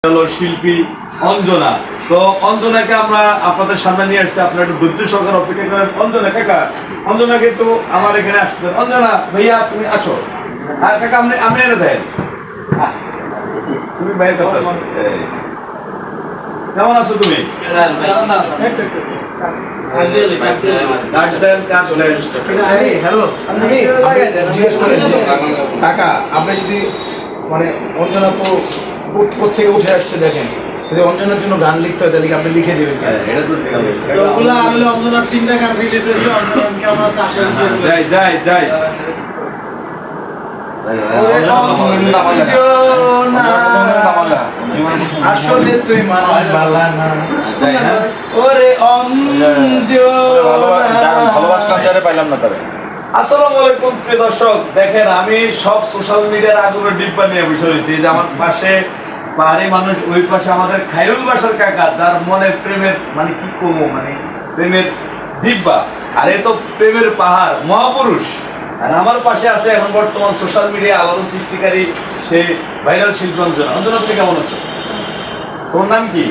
শিল্পী অঞ্জনা। তো অঞ্জনাকে আমরা আপনাদের সামনে নিয়ে আসছি, আপনারা একটু ধৈর্য সহকারে অপেক্ষা করেন। অঞ্জনা কাকা, অঞ্জনাকে একটু আমার এখানে আসতে। অঞ্জনা ভাইয়া তুমি আসো। আর কাকা আপনি আপনি এনে দেন, তুমি বাইরের কাছে আসো। কেমন আছো তুমি? কাকা আপনি যদি মানে অঞ্জনা তো থেকে উঠে আসছে, দেখেন যদি অঞ্জনার জন্য গান লিখতে হয় তাহলে আপনি লিখে দেবেন। অঞ্জনার 3টা গান রিলিজ হয়েছে। অঞ্জনা কেমন আছে আশা যাই যাই যাই আসলে তুই মানুষ ভালো না। ওরে পাইলাম না তবে। আসসালামু আলাইকুম প্রিয় দর্শক, দেখেন আমি সব সোশ্যাল মিডিয়ার আগুনের ডিব্বা নিয়ে বসে রয়েছি। যে আমার পাশে পাহাড়ি মানুষ, ওই পাশে আমাদের খায়রুল বাসার কাকা, যার মনে প্রেমের মানে কি কমো মানে প্রেমের দিব্যা, আর এ তো প্রেমের পাহাড়, মহাপুরুষ। আর আমার পাশে আছে এখন বর্তমান সোশ্যাল মিডিয়া আলোড়ন সৃষ্টিকারী সে ভাইরাল শিল্পী অঞ্জনা। অঞ্জনা তুমি কেমন আছো? তোর নাম কি?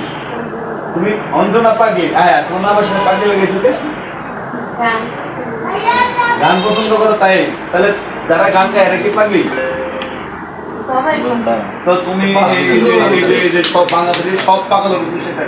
তুমি অঞ্জনা পাগলি? হ্যাঁ, তোমার নাম আসলে পাগলি লেগেছে। গান পছন্দ করো তাই? তাহলে যারা গান গায় এরা কি পাগলি? তো তুমি এই যে সব বাংলাদেশের সব পাগলের সেটা